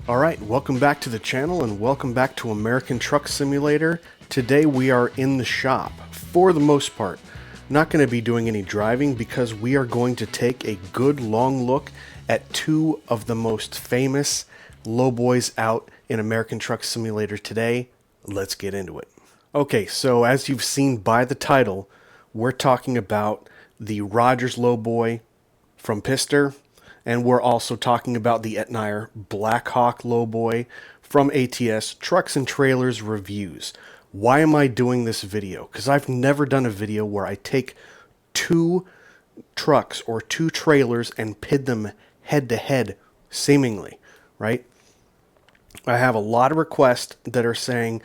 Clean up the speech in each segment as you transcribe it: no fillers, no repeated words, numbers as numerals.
Alright, welcome back to the channel and welcome back to American Truck Simulator. Today we are in the shop, for the most part. Not going to be doing any driving because we are going to take a good long look at two of the most famous lowboys out in American Truck Simulator today. Let's get into it. Okay, so as you've seen by the title, we're talking about the Rogers Lowboy from PIzzster. And we're also talking about the Etnyre Blackhawk Lowboy from ATS Trucks and Trailers Reviews. Why am I doing this video? Because I've never done a video where I take two trucks or two trailers and pit them head to head, seemingly, right? I have a lot of requests that are saying,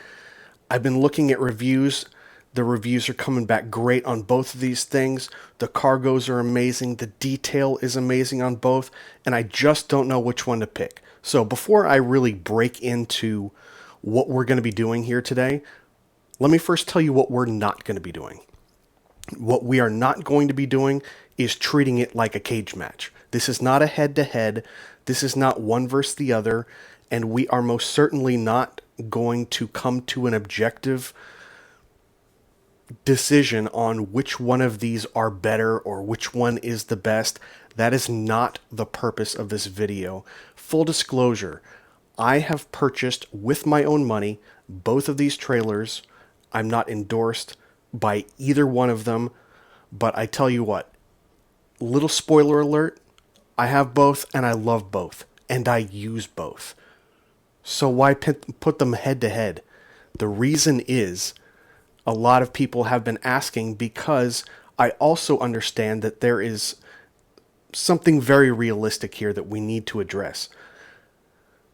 I've been looking at reviews. The reviews are coming back great on both of these things. The cargos are amazing. The detail is amazing on both. And I just don't know which one to pick. So before I really break into what we're going to be doing here today, let me first tell you what we're not going to be doing. What we are not going to be doing is treating it like a cage match. This is not a head-to-head. This is not one versus the other. And we are most certainly not going to come to an objective decision on which one of these are better or which one is the best. That is not the purpose of this video. Full disclosure, I have purchased with my own money both of these trailers. I'm not endorsed by either one of them, but I tell you what, little spoiler alert, I have both and I love both and I use both. So why put them head to head? The reason is, a lot of people have been asking because I also understand that there is something very realistic here that we need to address.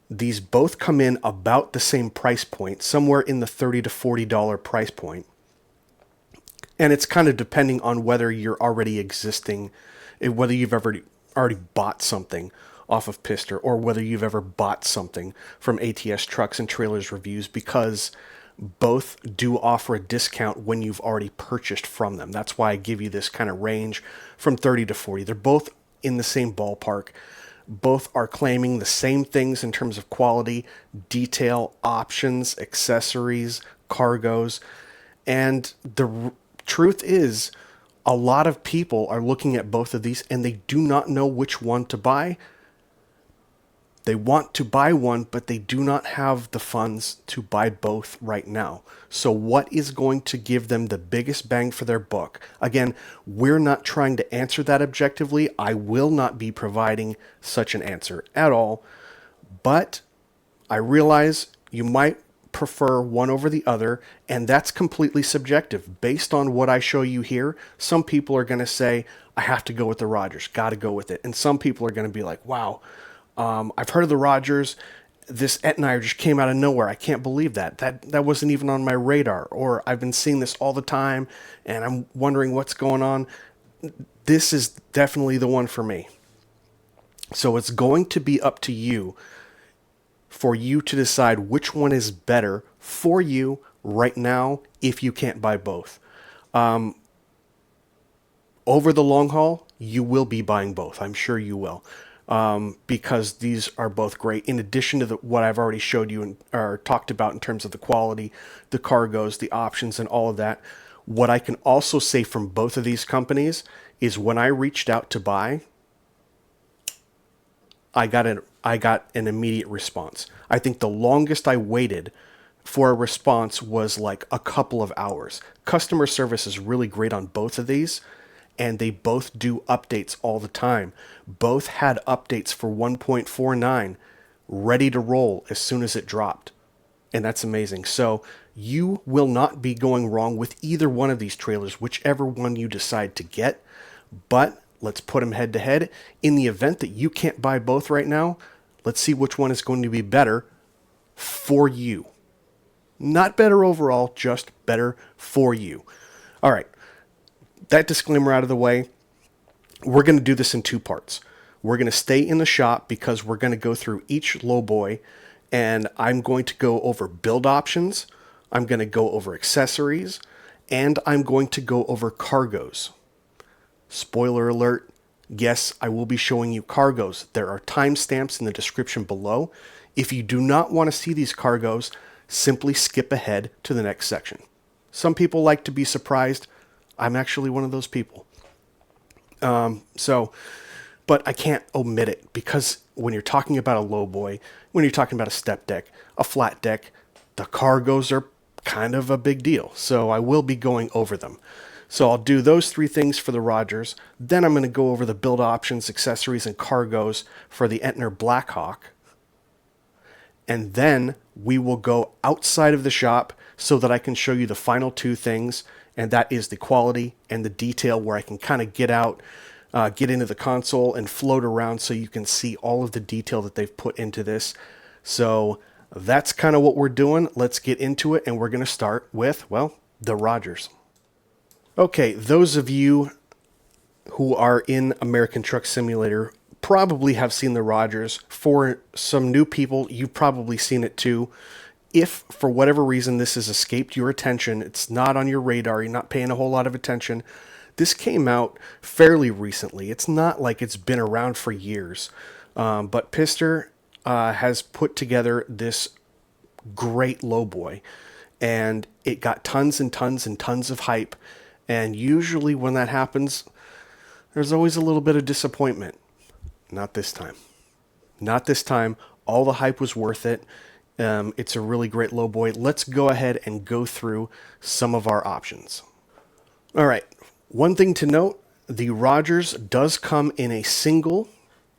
These both come in about the same price point, somewhere in the $30 to $40 price point. And it's kind of depending on whether you're already existing, whether you've already bought something off of PIzzster or whether you've ever bought something from ATS Trucks and Trailers Reviews, because both do offer a discount when you've already purchased from them. That's why I give you this kind of range from 30 to 40. They're both in the same ballpark. Both are claiming the same things in terms of quality, detail, options, accessories, cargos. And the truth is, a lot of people are looking at both of these and they do not know which one to buy. They want to buy one, but they do not have the funds to buy both right now. So what is going to give them the biggest bang for their buck? Again, we're not trying to answer that objectively. I will not be providing such an answer at all. But I realize you might prefer one over the other, and that's completely subjective. Based on what I show you here, some people are going to say, I have to go with the Rogers, got to go with it. And some people are going to be like, wow, I've heard of the Rogers. This Etnyre just came out of nowhere. I can't believe that. That wasn't even on my radar. Or I've been seeing this all the time, and I'm wondering what's going on. This is definitely the one for me. So it's going to be up to you for you to decide which one is better for you right now if you can't buy both. Over the long haul, you will be buying both. I'm sure you will. Because these are both great. In addition to what I've already showed you or talked about in terms of the quality, the cargos, the options, and all of that, what I can also say from both of these companies is when I reached out to buy, I got an immediate response. I think the longest I waited for a response was like a couple of hours. Customer service is really great on both of these. And they both do updates all the time. Both had updates for 1.49 ready to roll as soon as it dropped. And that's amazing. So you will not be going wrong with either one of these trailers, whichever one you decide to get. But let's put them head to head. In the event that you can't buy both right now, let's see which one is going to be better for you. Not better overall, just better for you. All right. That disclaimer out of the way, we're going to do this in two parts. We're going to stay in the shop because we're going to go through each lowboy, and I'm going to go over build options, I'm going to go over accessories, and I'm going to go over cargos. Spoiler alert, Yes, I will be showing you cargoes. There are timestamps in the description below. If you do not want to see these cargoes, simply skip ahead to the next section. Some people like to be surprised. I'm actually one of those people. But I can't omit it because when you're talking about a lowboy, when you're talking about a step deck, a flat deck, the cargoes are kind of a big deal. So I will be going over them. So I'll do those three things for the Rogers. Then I'm going to go over the build options, accessories, and cargoes for the Etnyre Blackhawk. And then we will go outside of the shop so that I can show you the final two things, and that is the quality and the detail, where I can kind of get out, get into the console and float around so you can see all of the detail that they've put into this. So that's kind of what we're doing. Let's get into it, and we're going to start with, well, the Rogers. Okay, those of you who are in American Truck Simulator probably have seen the Rogers. For some new people, you've probably seen it too. If for whatever reason this has escaped your attention, it's not on your radar, you're not paying a whole lot of attention, this came out fairly recently. It's not like it's been around for years. But PIzzster has put together this great lowboy, and it got tons and tons and tons of hype. And usually when that happens, there's always a little bit of disappointment. Not this time. Not this time. All the hype was worth it. It's a really great lowboy. Let's go ahead and go through some of our options. All right. One thing to note, the Rogers does come in a single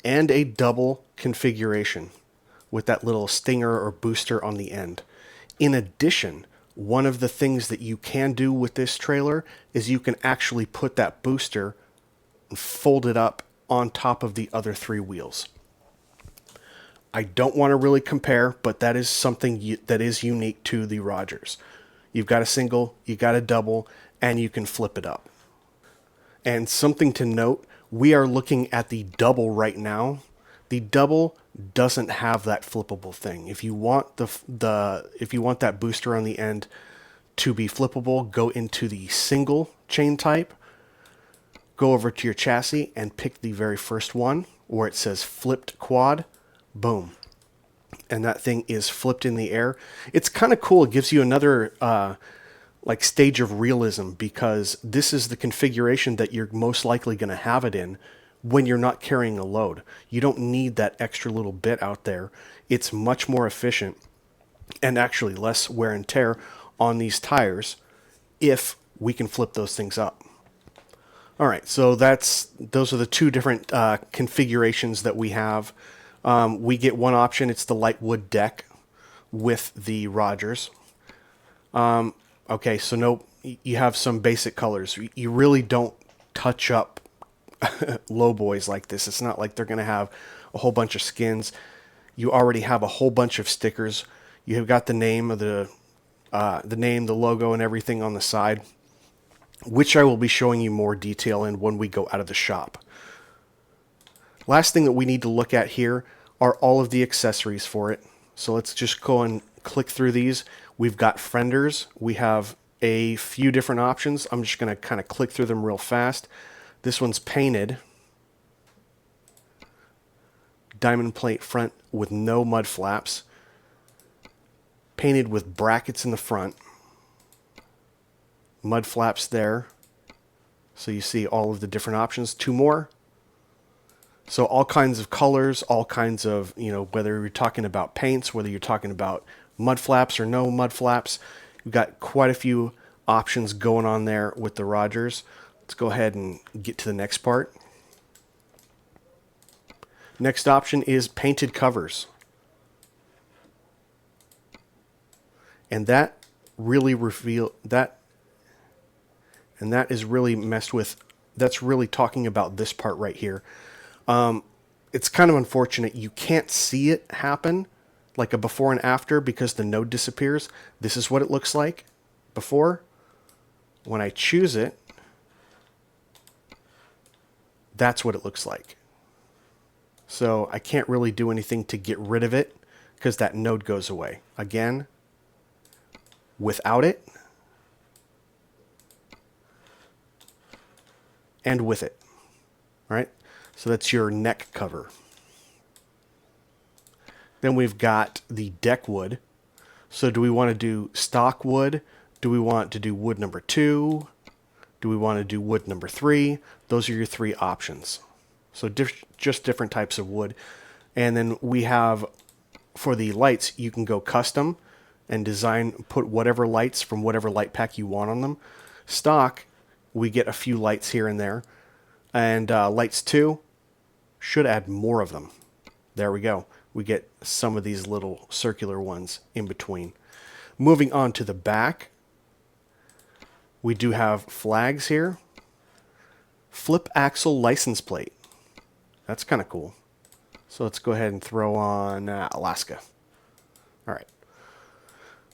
and a double configuration with that little stinger or booster on the end. In addition, one of the things that you can do with this trailer is you can actually put that booster and fold it up on top of the other three wheels. I don't want to really compare, but that is something that is unique to the Rogers. You've got a single, you got a double, and you can flip it up. And something to note, we are looking at the double right now. The double doesn't have that flippable thing. If you want if you want that booster on the end to be flippable, go into the single chain type. Go over to your chassis and pick the very first one where it says flipped quad. Boom. And that thing is flipped in the air. It's kind of cool. It gives you another like stage of realism, because this is the configuration that you're most likely going to have it in when you're not carrying a load. You don't need that extra little bit out there. It's much more efficient and actually less wear and tear on these tires if we can flip those things up. All right, so those are the two different configurations that we have. We get one option. It's the light wood deck with the Rogers. Okay, so no, you have some basic colors. You really don't touch up lowboys like this. It's not like they're going to have a whole bunch of skins. You already have a whole bunch of stickers. You have got the name of the name, the logo, and everything on the side, which I will be showing you more detail in when we go out of the shop. Last thing that we need to look at here are all of the accessories for it. So let's just go and click through these. We've got fenders. We have a few different options. I'm just going to kind of click through them real fast. This one's painted. Diamond plate front with no mud flaps. Painted with brackets in the front. Mud flaps there. So you see all of the different options. Two more. So all kinds of colors, all kinds of, whether you're talking about paints, whether you're talking about mud flaps or no mud flaps, you've got quite a few options going on there with the Rogers. Let's go ahead and get to the next part. Next option is painted covers. And that really is really messed with. That's really talking about this part right here. It's kind of unfortunate. You can't see it happen like a before and after because the node disappears. This is what it looks like before. When I choose it, that's what it looks like. So I can't really do anything to get rid of it because that node goes away. Again, without it, and with it. All right. So that's your neck cover. Then we've got the deck wood. So do we want to do stock wood? Do we want to do wood number 2? Do we want to do wood number 3? Those are your 3 options. So just different types of wood. And then we have, for the lights, you can go custom and design, put whatever lights from whatever light pack you want on them. Stock, we get a few lights here and there. And lights 2 should add more of them. There we go. We get some of these little circular ones in between. Moving on to the back, we do have flags here. Flip axle license plate. That's kind of cool. So let's go ahead and throw on Alaska. All right.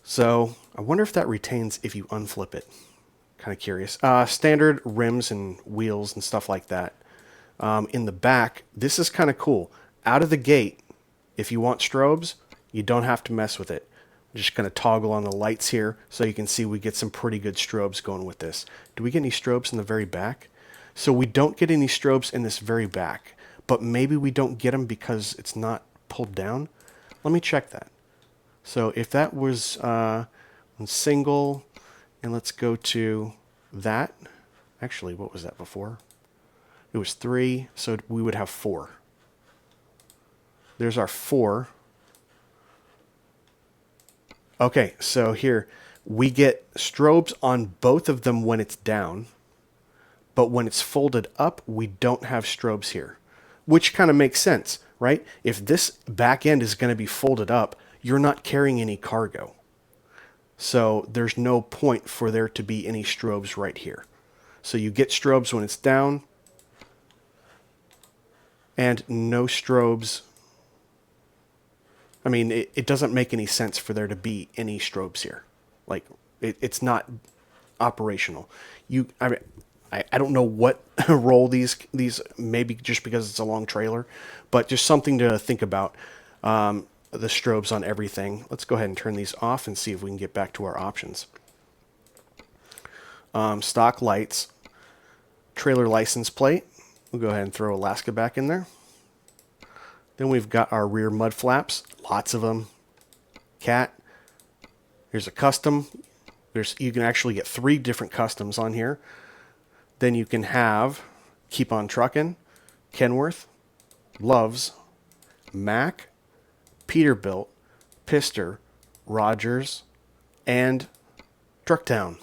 So I wonder if that retains if you unflip it. Kind of curious. Standard rims and wheels and stuff like that. In the back, this is kind of cool. Out of the gate, if you want strobes, you don't have to mess with it. I'm just going to toggle on the lights here so you can see we get some pretty good strobes going with this. Do we get any strobes in the very back? So we don't get any strobes in this very back, but maybe we don't get them because it's not pulled down. Let me check that. So if that was single, and let's go to that. Actually, what was that before? It was 3, so we would have 4. There's our 4. Okay, so here we get strobes on both of them when it's down, but when it's folded up, we don't have strobes here, which kind of makes sense, right? If this back end is going to be folded up, you're not carrying any cargo. So there's no point for there to be any strobes right here. So you get strobes when it's down, and no strobes. I mean, it doesn't make any sense for there to be any strobes here. Like, it's not operational. I don't know what role these maybe just because it's a long trailer, but just something to think about. The strobes on everything. Let's go ahead and turn these off and see if we can get back to our options. Stock lights, trailer license plate. We'll go ahead and throw Alaska back in there. Then we've got our rear mud flaps, lots of them. Cat. Here's a custom. You can actually get 3 different customs on here. Then you can have Keep On Truckin', Kenworth, Loves, Mack, Peterbilt, PIzzster, Rogers, and Trucktown.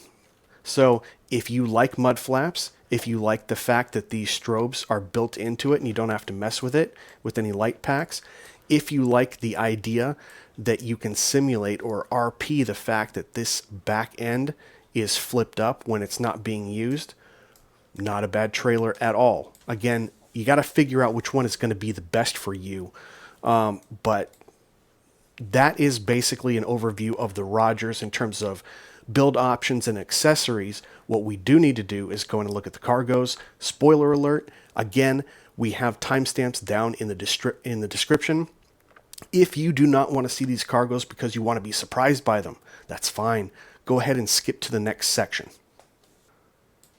So if you like mud flaps, if you like the fact that these strobes are built into it and you don't have to mess with it with any light packs, if you like the idea that you can simulate or RP the fact that this back end is flipped up when it's not being used, not a bad trailer at all. Again, you got to figure out which one is going to be the best for you. But that is basically an overview of the Rogers in terms of build options and accessories. What we do need to do is go and look at the cargos. Spoiler alert, again, we have timestamps down in the description. If you do not want to see these cargos because you want to be surprised by them, that's fine. Go ahead and skip to the next section.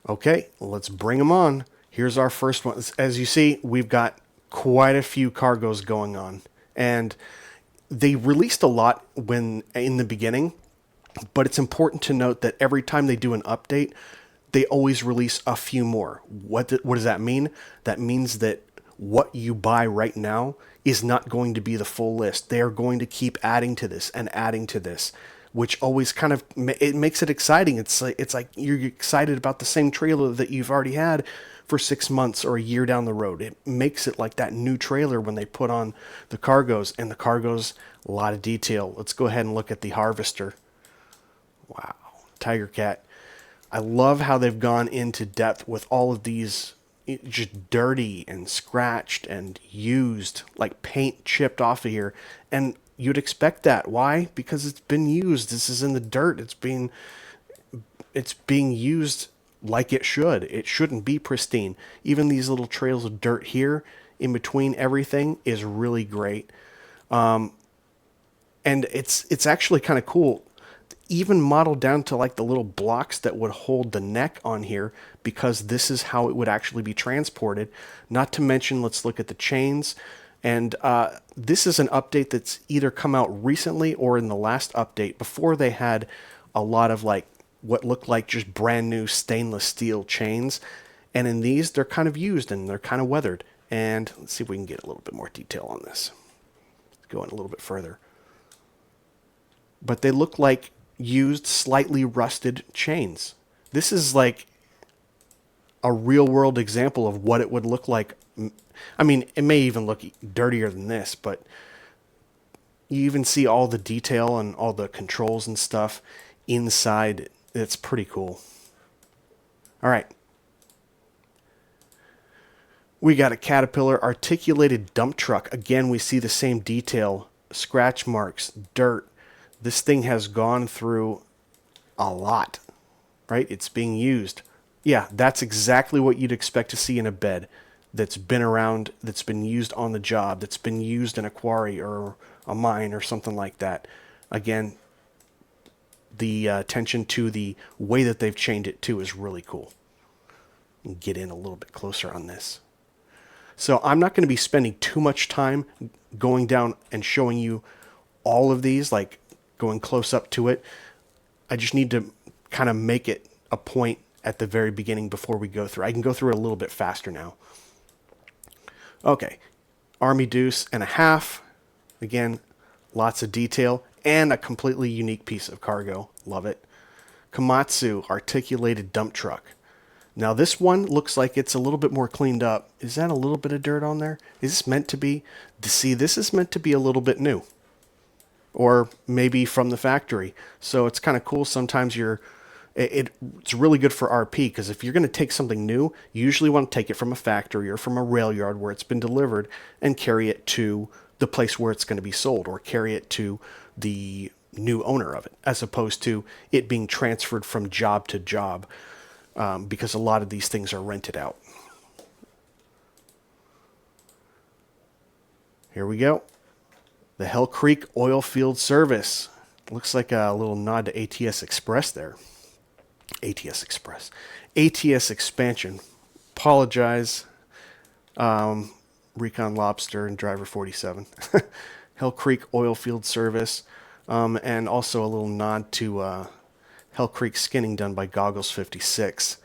Okay, let's bring them on. Here's our first one. As you see, we've got quite a few cargos going on. And they released a lot when in the beginning, but it's important to note that every time they do an update, they always release a few more. What does that mean? That means that what you buy right now is not going to be the full list. They are going to keep adding to this and adding to this, which always kind of, it makes it exciting. It's like you're excited about the same trailer that you've already had for 6 months or a year down the road. It makes it like that new trailer when they put on the cargos, and the cargos, a lot of detail. Let's go ahead and look at the Harvester. Wow, Tiger Cat. I love how they've gone into depth with all of these just dirty and scratched and used, like paint chipped off of here. And you'd expect that. Why? Because it's been used. This is in the dirt. It's being used like it should. It shouldn't be pristine. Even these little trails of dirt here in between everything is really great. And it's actually kind of cool. even modeled down to like the little blocks that would hold the neck on here, because this is how it would actually be transported. Not to mention, let's look at the chains. And this is an update that's either come out recently or in the last update. Before, they had a lot of like what looked like just brand new stainless steel chains. And in these, they're kind of used and they're kind of weathered. And let's see if we can get a little bit more detail on this. Let's go in a little bit further. But they look like used, slightly rusted chains. This is like a real world example of what it would look like. I mean, it may even look dirtier than this, but you even see all the detail and all the controls and stuff inside. It's pretty cool. All right. We got a Caterpillar articulated dump truck. Again, we see the same detail, scratch marks, dirt. This thing has gone through a lot, right? It's being used. Yeah, that's exactly what you'd expect to see in a bed that's been around, that's been used on the job, that's been used in a quarry or a mine or something like that. Again, the attention to the way that they've chained it too is really cool. Get in a little bit closer on this. So I'm not going to be spending too much time going down and showing you all of these, like going close up to it. I just need to kind of make it a point at the very beginning before we go through. I can go through it a little bit faster now. Okay, Army Deuce and a half. Again, lots of detail and a completely unique piece of cargo. Love it. Komatsu articulated dump truck. Now this one looks like it's a little bit more cleaned up. Is that a little bit of dirt on there? Is this meant to be? See, this is meant to be a little bit new. Or maybe from the factory. So it's kind of cool. Sometimes it's really good for RP, because if you're going to take something new, you usually want to take it from a factory or from a rail yard where it's been delivered and carry it to the place where it's going to be sold, or carry it to the new owner of it, as opposed to it being transferred from job to job, because a lot of these things are rented out. Here we go. The Hell Creek Oil Field Service. Looks like a little nod to ATS Express there. ATS Express. ATS Expansion. Apologize. Recon Lobster and Driver 47. Hell Creek Oil Field Service. And also a little nod to Hell Creek Skinning done by Goggles 56.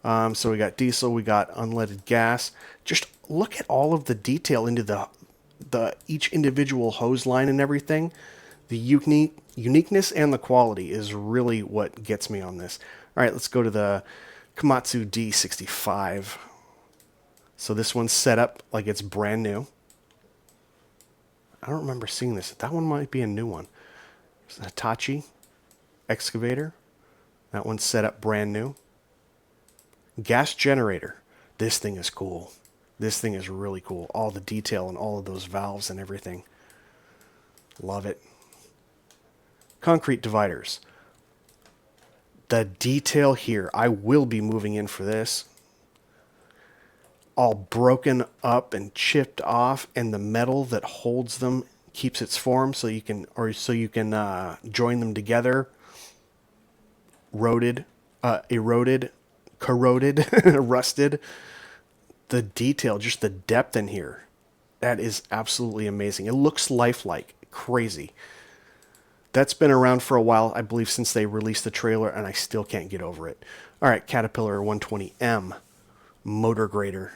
So we got diesel, we got unleaded gas. Just look at all of the detail into the each individual hose line and everything. The uniqueness and the quality is really what gets me on this. All right, let's go to the Komatsu D65. So this one's set up like it's brand new. I don't remember seeing this. That one might be a new one. There's a Hitachi excavator. That one's set up brand new. Gas generator. This thing is cool. This thing is really cool. All the detail and all of those valves and everything. Love it. Concrete dividers. The detail here. I will be moving in for this. All broken up and chipped off, and the metal that holds them keeps its form, so you can join them together. Eroded, corroded, rusted. The detail, just the depth in here, that is absolutely amazing. It looks lifelike. Crazy. That's been around for a while, I believe, since they released the trailer, and I still can't get over it. All right, Caterpillar 120M motor grader.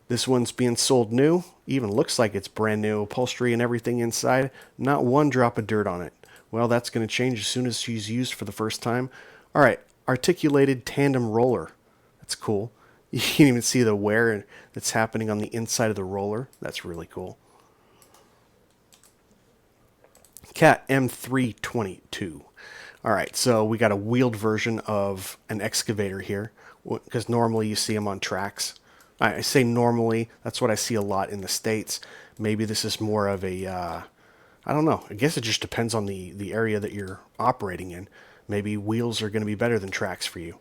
This one's being sold new. Even looks like it's brand new. Upholstery and everything inside. Not one drop of dirt on it. Well, that's going to change as soon as she's used for the first time. All right, articulated tandem roller. That's cool. You can even see the wear that's happening on the inside of the roller. That's really cool. Cat M322. All right, so we got a wheeled version of an excavator here, because normally you see them on tracks. I say normally, that's what I see a lot in the States. Maybe this is more of a, I don't know. I guess it just depends on the area that you're operating in. Maybe wheels are going to be better than tracks for you.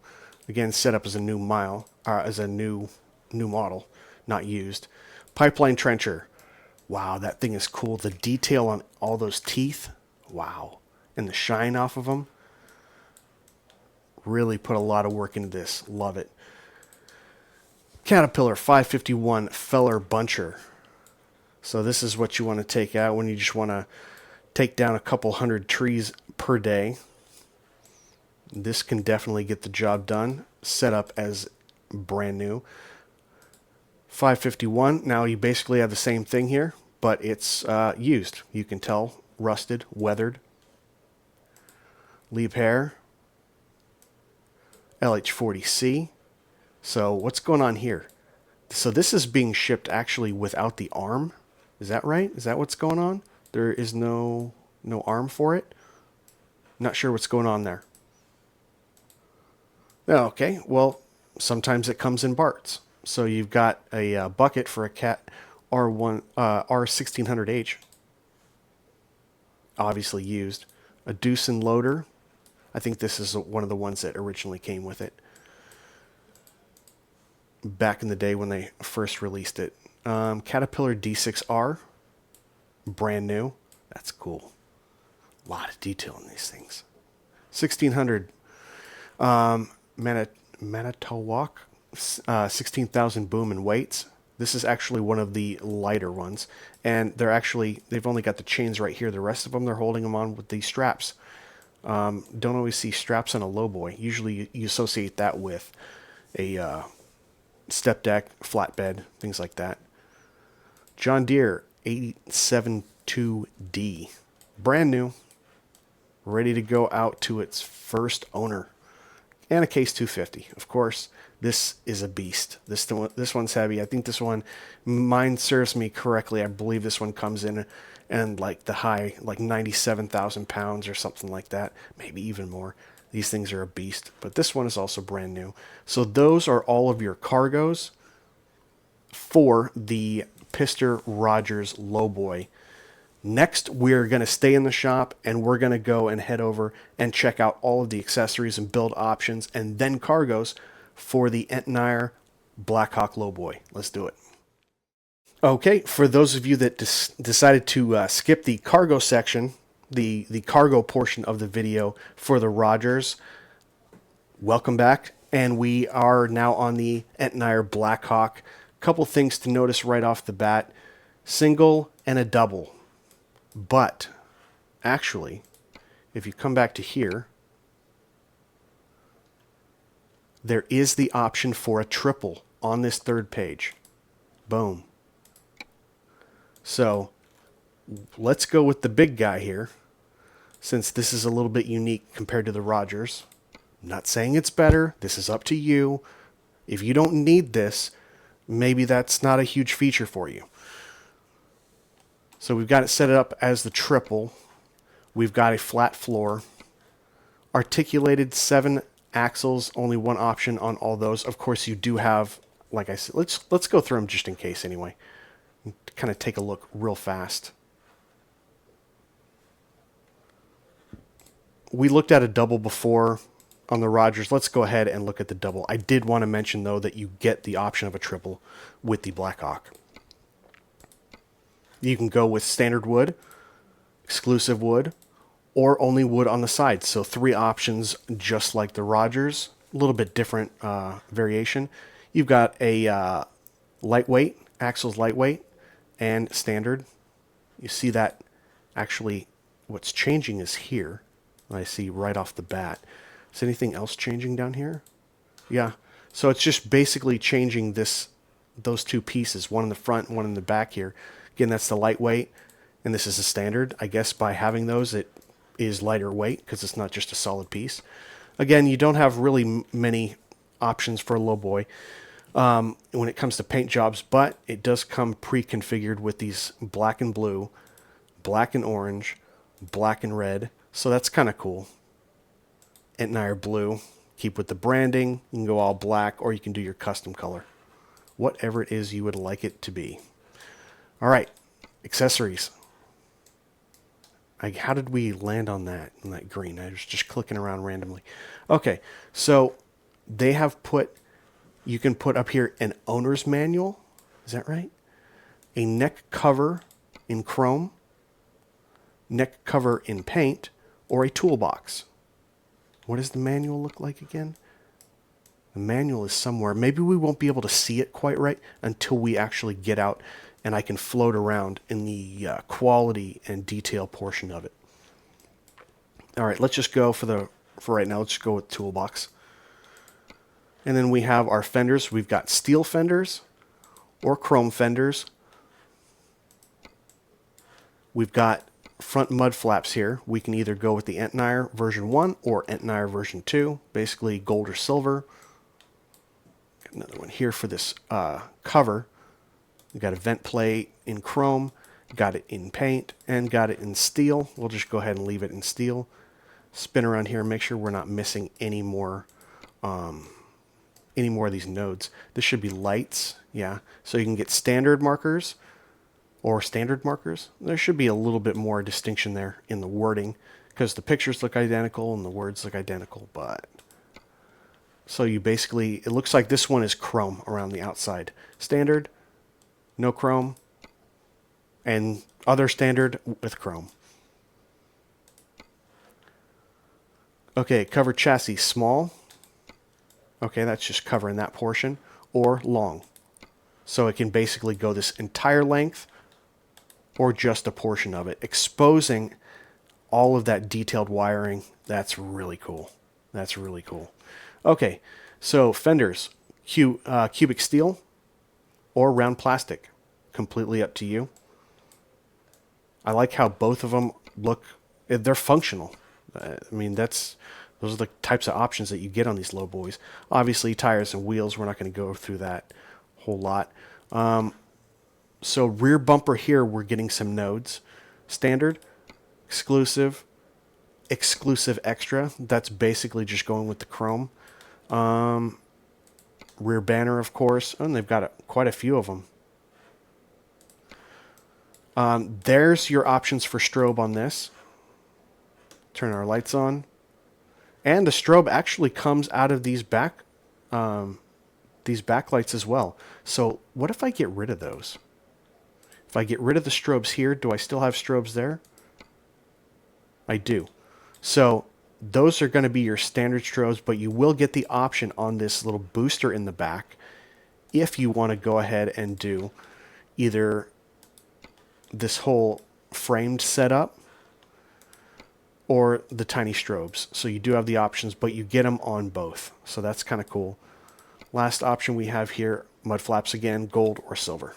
Again, set up as a new new model, not used. Pipeline trencher. Wow, that thing is cool. The detail on all those teeth. Wow. and the shine off of them. Really put a lot of work into this. Love it. Caterpillar 551 Feller Buncher. So this is what you want to take out when you just want to take down a couple hundred trees per day. This can definitely get the job done. Set up as brand new. 551. Now you basically have the same thing here, but it's used. You can tell, rusted, weathered. Liebherr LH40C. So what's going on here? So this is being shipped actually without the arm. Is that right? Is that what's going on? There is no arm for it. Not sure what's going on there. Okay, well, sometimes it comes in parts. So you've got a bucket for a Cat R1600H, obviously used. A Deucin loader. I think this is one of the ones that originally came with it back in the day when they first released it. Caterpillar D6R, brand new. That's cool. A lot of detail in these things. 1600 Manitowoc, 16,000 boom and weights. This is actually one of the lighter ones, and they've only got the chains right here. The rest of them, they're holding them on with these straps. Don't always see straps on a lowboy. Usually you associate that with a step deck, flatbed, things like that. John Deere 872D, brand new, ready to go out to its first owner. And a Case 250, of course. This is a beast. This one's heavy. I think this one, mine serves me correctly. I believe this one comes in and like the high, like 97,000 pounds or something like that, maybe even more. These things are a beast, but this one is also brand new. So those are all of your cargoes for the PIzzster Rogers Lowboy. Next, we're going to stay in the shop and we're going to go and head over and check out all of the accessories and build options and then cargoes for the Etnyre Blackhawk Lowboy. Let's do it. Okay, for those of you that decided to skip the cargo section, the cargo portion of the video for the Rogers, welcome back. And we are now on the Etnyre Blackhawk. Couple things to notice right off the bat. Single and a double. But actually, if you come back to here, there is the option for a triple on this third page. Boom. So let's go with the big guy here, since this is a little bit unique compared to the Rogers. I'm not saying it's better. This is up to you. If you don't need this, maybe that's not a huge feature for you. So we've got it set up as the triple. We've got a flat floor. Articulated 7 axles, only one option on all those. Of course, you do have, like I said, let's go through them just in case anyway. Kind of take a look real fast. We looked at a double before on the Rogers. Let's go ahead and look at the double. I did want to mention, though, that you get the option of a triple with the Blackhawk. You can go with standard wood, exclusive wood, or only wood on the side. So 3 options, just like the Rogers. A little bit different variation. You've got a lightweight, axles lightweight, and standard. You see that actually what's changing is here. I see right off the bat. Is anything else changing down here? Yeah. So it's just basically changing those 2 pieces, one in the front and one in the back here. Again, that's the lightweight, and this is the standard. I guess by having those, it is lighter weight because it's not just a solid piece. Again, you don't have really many options for a lowboy when it comes to paint jobs, but it does come pre-configured with these black and blue, black and orange, black and red. So that's kind of cool. Etnyre blue. Keep with the branding. You can go all black, or you can do your custom color. Whatever it is you would like it to be. All right, accessories. How did we land on that green? I was just clicking around randomly. Okay, so they have you can put up here an owner's manual. Is that right? A neck cover in chrome, neck cover in paint, or a toolbox. What does the manual look like again? The manual is somewhere. Maybe we won't be able to see it quite right until we actually get out and I can float around in the quality and detail portion of it. All right, let's just go for right now. Let's just go with toolbox. And then we have our fenders. We've got steel fenders or chrome fenders. We've got front mud flaps here. We can either go with the Etnyre version 1 or Etnyre version 2, basically gold or silver. Got another one here for this cover. We got a vent plate in chrome, got it in paint, and got it in steel. We'll just go ahead and leave it in steel. Spin around here and make sure we're not missing any more of these nodes. This should be lights, yeah. So you can get standard markers or standard markers. There should be a little bit more distinction there in the wording because the pictures look identical and the words look identical, but so you basically, it looks like this one is chrome around the outside. Standard, no chrome, and other standard with chrome. Okay, cover chassis small. Okay, that's just covering that portion, or long. So it can basically go this entire length or just a portion of it, exposing all of that detailed wiring. That's really cool. That's really cool. Okay, so fenders, cubic steel or round plastic, completely up to you. I like how both of them look, they're functional. I mean, those are the types of options that you get on these lowboys. Obviously, tires and wheels, we're not going to go through that whole lot. So rear bumper here, we're getting some nodes. Standard, exclusive, exclusive extra. That's basically just going with the chrome. Rear banner, of course. Oh, and they've got quite a few of them. There's your options for strobe on this. Turn our lights on. And the strobe actually comes out of these backlights as well. So what if I get rid of those? If I get rid of the strobes here, do I still have strobes there? I do. So those are going to be your standard strobes, but you will get the option on this little booster in the back if you want to go ahead and do either this whole framed setup or the tiny strobes. So you do have the options, but you get them on both. So that's kind of cool. Last option we have here, mud flaps again, gold or silver.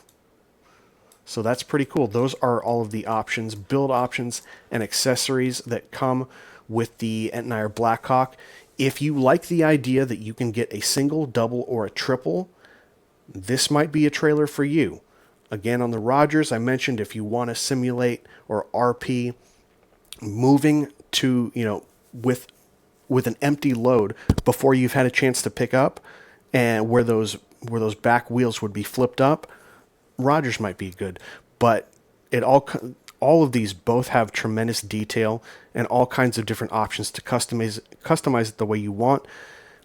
So that's pretty cool. Those are all of the options, build options, and accessories that come with the Etnyre Blackhawk. If you like the idea that you can get a single, double, or a triple, this might be a trailer for you. Again, on the Rogers, I mentioned if you want to simulate or RP moving to, with an empty load before you've had a chance to pick up, and where those back wheels would be flipped up, Rogers might be good. But all of these both have tremendous detail and all kinds of different options to customize it the way you want.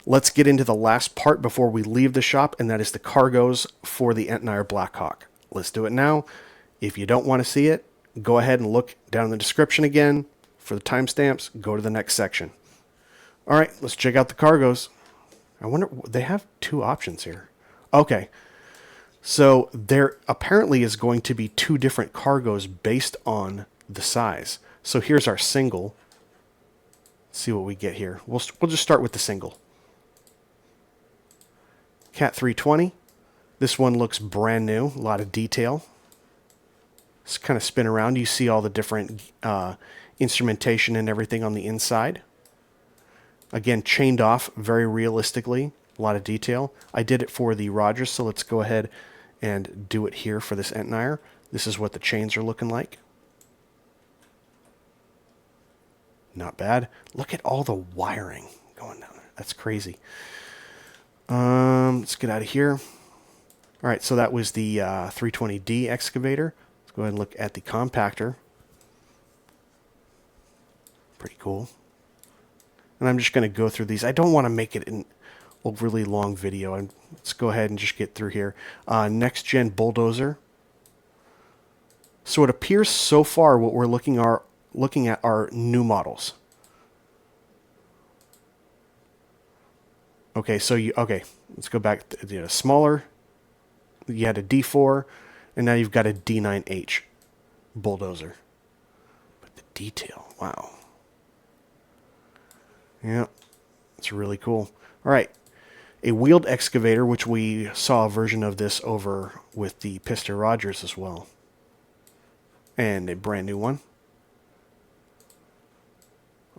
Let's get into the last part before we leave the shop, and that is the cargos for the Etnyre Blackhawk. Let's do it now. If you don't want to see it, go ahead and look down in the description again for the timestamps. Go to the next section. All right, let's check out the cargos. I wonder, they have two options here. Okay, so there apparently is going to be two different cargos based on the size. So here's our single. Let's see what we get here. We'll just start with the single. Cat 320. This one looks brand new, a lot of detail. Just kind of spin around. You see all the different instrumentation and everything on the inside. Again, chained off very realistically, a lot of detail. I did it for the Rogers, so let's go ahead and do it here for this Etnyre. This is what the chains are looking like. Not bad. Look at all the wiring going down there. That's crazy. Let's get out of here. All right, so that was the 320D excavator. Let's go ahead and look at the compactor. Pretty cool. And I'm just going to go through these. I don't want to make it an overly long video. Let's go ahead and just get through here. Next gen bulldozer. So it appears so far what we're looking at are new models. Okay, so let's go back to smaller. You had a D4, and now you've got a D9H bulldozer. But the detail, wow. Yeah, it's really cool. All right, a wheeled excavator, which we saw a version of this over with the PIzzster Rogers as well. And a brand new one.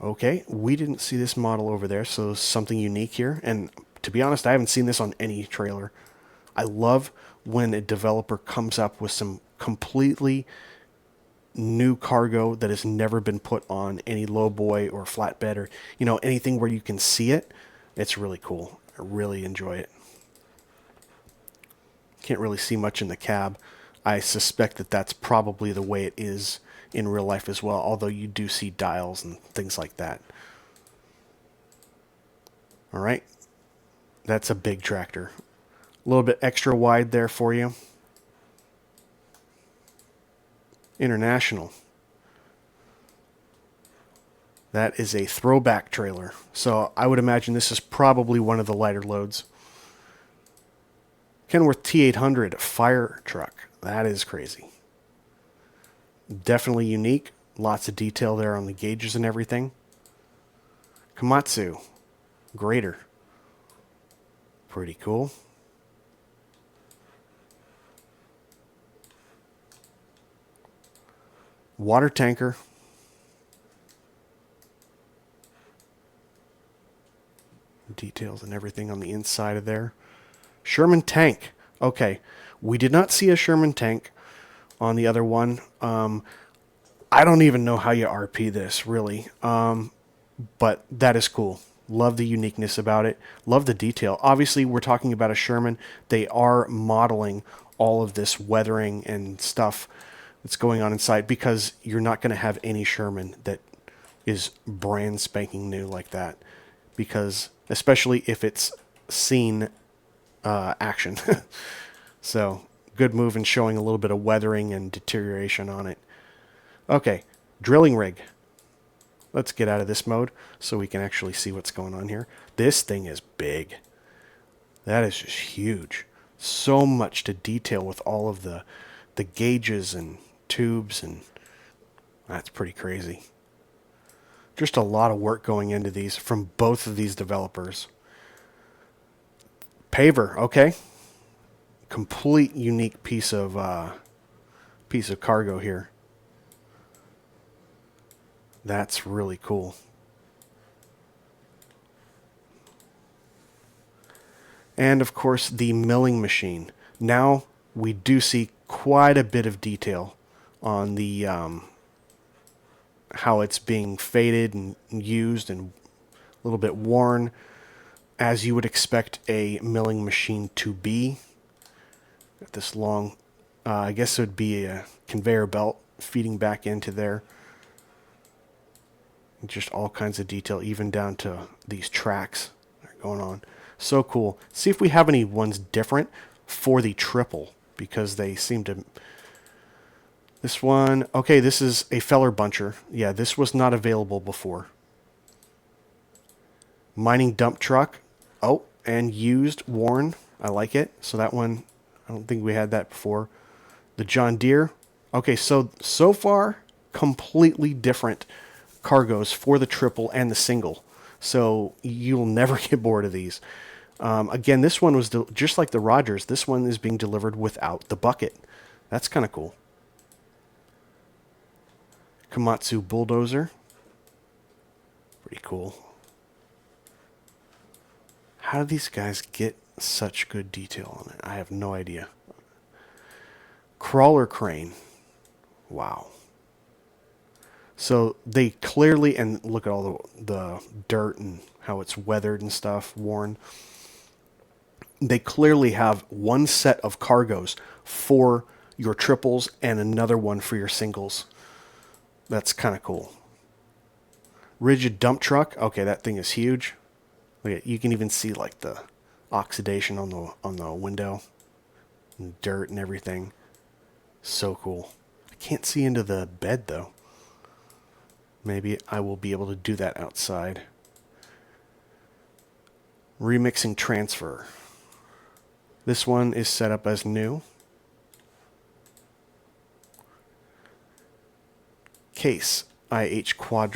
Okay, we didn't see this model over there, so something unique here. And to be honest, I haven't seen this on any trailer. I love when a developer comes up with some completely new cargo that has never been put on any lowboy or flatbed or, anything where you can see it. It's really cool. I really enjoy it. Can't really see much in the cab. I suspect that that's probably the way it is in real life as well, although you do see dials and things like that. All right. That's a big tractor. A little bit extra wide there for you. International. That is a throwback trailer. So I would imagine this is probably one of the lighter loads. Kenworth T800 fire truck. That is crazy. Definitely unique. Lots of detail there on the gauges and everything. Komatsu grader. Pretty cool. Water tanker. Details and everything on the inside of there. Sherman tank. Okay, we did not see a Sherman tank on the other one. I don't even know how you RP this, really. But that is cool. Love the uniqueness about it. Love the detail. Obviously, we're talking about a Sherman. They are modeling all of this weathering and stuff that's going on inside because you're not going to have any Sherman that is brand spanking new like that. Because, especially if it's seen action. So, good move in showing a little bit of weathering and deterioration on it. Okay, drilling rig. Let's get out of this mode so we can actually see what's going on here. This thing is big. That is just huge. So much to detail with all of the gauges and tubes, and that's pretty crazy. Just a lot of work going into these from both of these developers. Paver, okay. Complete unique piece of cargo here. That's really cool. And of course the milling machine. Now we do see quite a bit of detail on the how it's being faded and used and a little bit worn, as you would expect a milling machine to be. Got this long, I guess it would be a conveyor belt feeding back into there. Just all kinds of detail, even down to these tracks that are going on. So cool. See if we have any ones different for the triple, because they seem to... This one, okay, this is a feller buncher. Yeah, this was not available before. Mining dump truck. Oh, and used, worn. I like it. So that one, I don't think we had that before. The John Deere. Okay, so far, completely different cargoes for the triple and the single. So you'll never get bored of these. Again, this one was just like the Rogers. This one is being delivered without the bucket. That's kind of cool. Komatsu bulldozer. Pretty cool. How do these guys get such good detail on it? I have no idea. Crawler crane. Wow. So they clearly, and look at all the dirt and how it's weathered and stuff, worn. They clearly have one set of cargoes for your triples and another one for your singles. That's kind of cool. Rigid dump truck. Okay, that thing is huge. Look at, you can even see like the oxidation on the window, and dirt and everything. So cool. I can't see into the bed though. Maybe I will be able to do that outside. Remixing transfer. This one is set up as new. Case IH Quad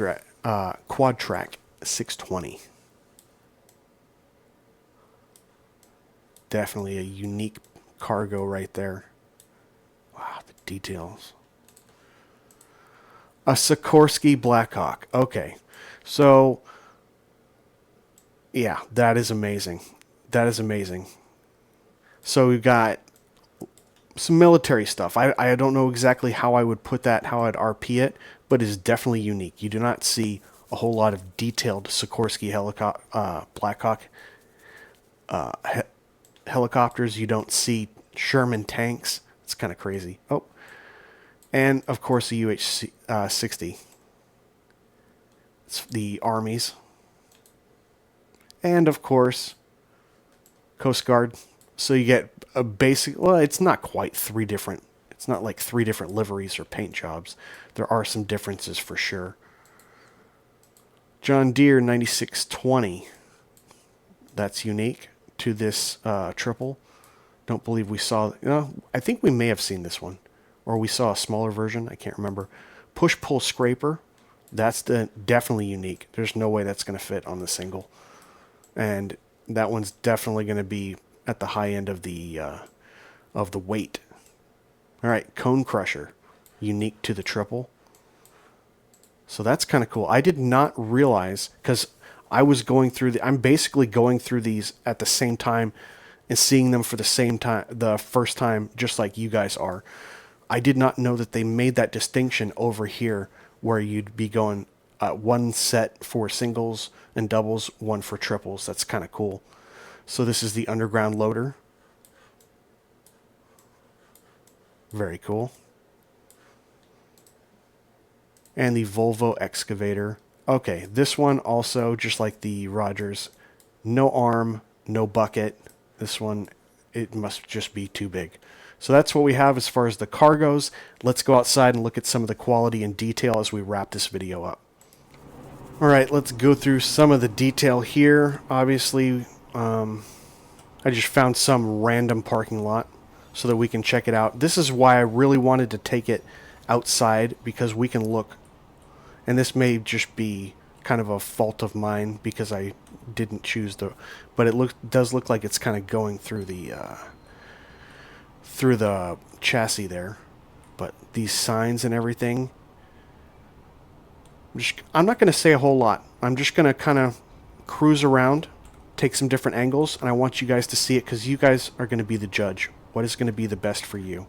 Track 620. Definitely a unique cargo right there. Wow, the details. A Sikorsky Blackhawk. Okay, so yeah, that is amazing. That is amazing. So we've got some military stuff. I don't know exactly how I would put that, how I'd RP it, but it's definitely unique. You do not see a whole lot of detailed Sikorsky Blackhawk helicopters. You don't see Sherman tanks. It's kind of crazy. Oh, and of course the UH-60. It's the Army's. And of course, Coast Guard. So you get a basic, well, it's not quite three different, it's not like three different liveries or paint jobs. There are some differences for sure. John Deere 9620. That's unique to this triple. Don't believe we saw, I think we may have seen this one. Or we saw a smaller version, I can't remember. Push-pull scraper. That's definitely unique. There's no way that's going to fit on the single. And that one's definitely going to be at the high end of the weight. All right, cone crusher, unique to the triple. So that's kind of cool. I did not realize, because I was going through I'm basically going through these at the same time and seeing them for the same time, the first time, just like you guys are. I did not know that they made that distinction over here, where you'd be going one set for singles and doubles, one for triples. That's kind of cool. So this is the underground loader. Very cool. And the Volvo excavator. Okay, this one also, just like the Rogers, no arm, no bucket. This one, it must just be too big. So that's what we have as far as the cargoes. Let's go outside and look at some of the quality and detail as we wrap this video up. All right, let's go through some of the detail here. Obviously, I just found some random parking lot so that we can check it out. This is why I really wanted to take it outside, because we can look, and this may just be kind of a fault of mine because I didn't choose but it does look like it's kind of going through the chassis there. But these signs and everything, I'm not going to say a whole lot. I'm just going to kind of cruise around, take some different angles, and I want you guys to see it because you guys are going to be the judge. What is going to be the best for you?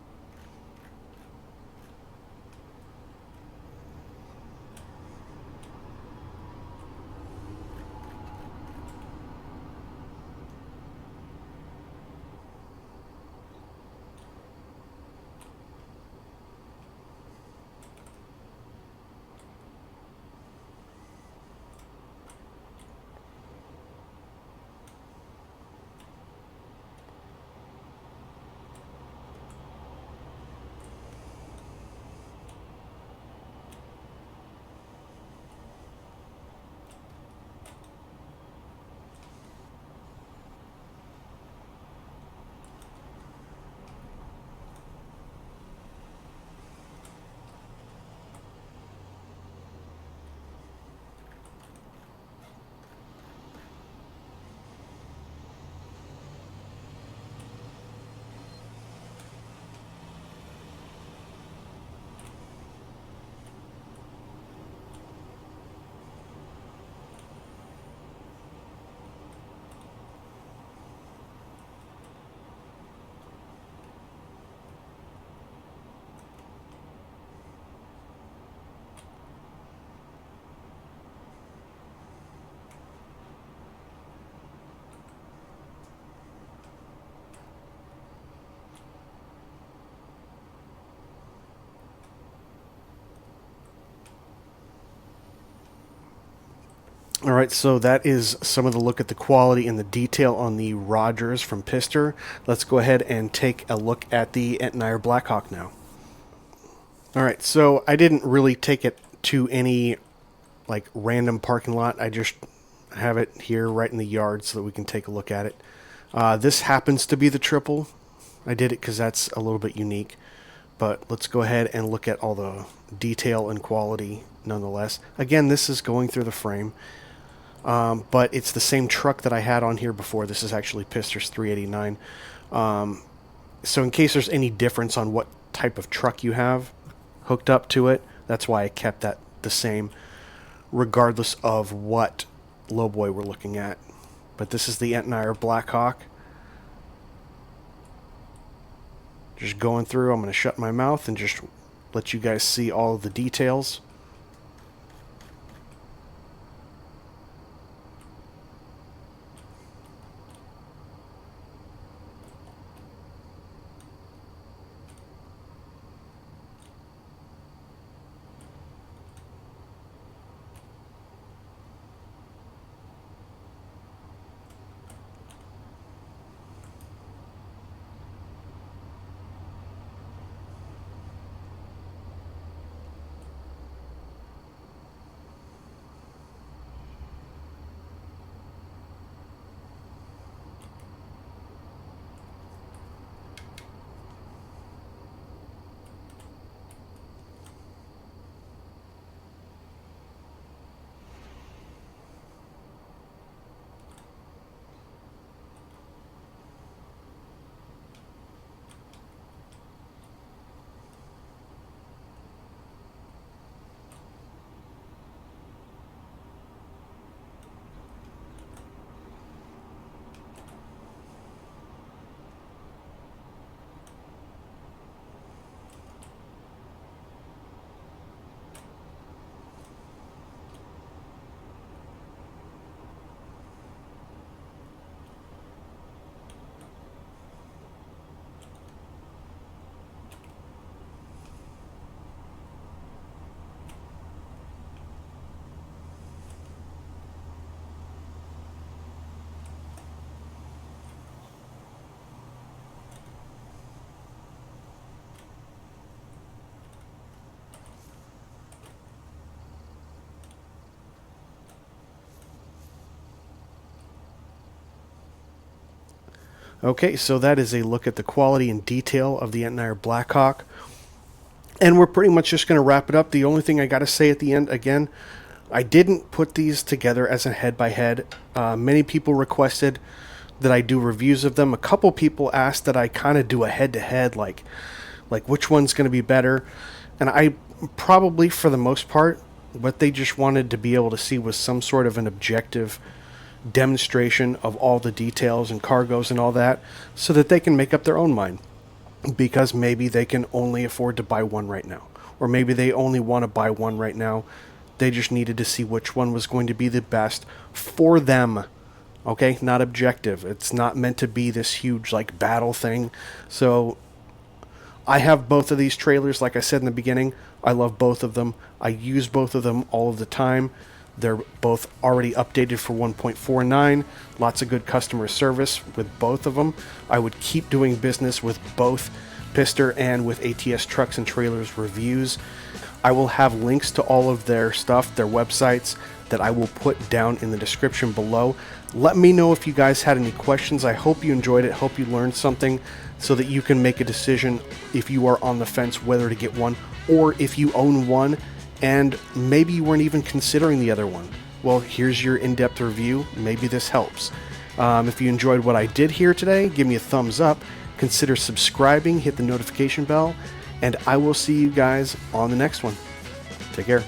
All right, so that is some of the look at the quality and the detail on the Rogers from PIzzster. Let's go ahead and take a look at the Etnyre Blackhawk now. All right, so I didn't really take it to any like random parking lot. I I have it here right in the yard so that we can take a look at it. This happens to be the triple. I did it because that's a little bit unique. But let's go ahead and look at all the detail and quality nonetheless. Again, this is going through the frame. But it's the same truck that I had on here before. This is actually PIzzster's 389. So in case there's any difference on what type of truck you have hooked up to it, that's why I kept that the same, regardless of what lowboy we're looking at. But this is the Etnyre Blackhawk. Just going through, I'm going to shut my mouth and just let you guys see all of the details. Okay, so that is a look at the quality and detail of the Etnyre Blackhawk. And we're pretty much just going to wrap it up. The only thing I got to say at the end, again, I didn't put these together as a head-by-head. Many people requested that I do reviews of them. A couple people asked that I kind of do a head-to-head, like which one's going to be better. And I probably, for the most part, what they just wanted to be able to see was some sort of an objective demonstration of all the details and cargoes and all that, so that they can make up their own mind, because maybe they can only afford to buy one right now, or maybe they only want to buy one right now. They just needed to see which one was going to be the best for them. Okay, not objective. It's not meant to be this huge like battle thing. So I have both of these trailers. Like I said in the beginning, I love both of them. I use both of them all of the time. They're both already updated for 1.49. Lots of good customer service with both of them. I would keep doing business with both PIzzster and with ATS Trucks and Trailers Reviews. I will have links to all of their stuff, their websites, that I will put down in the description below. Let me know if you guys had any questions. I hope you enjoyed it. Hope you learned something so that you can make a decision if you are on the fence whether to get one, or if you own one and maybe you weren't even considering the other one. Well, here's your in-depth review. Maybe this helps. If you enjoyed what I did here today, give me a thumbs up. Consider subscribing, hit the notification bell, and I will see you guys on the next one. Take care.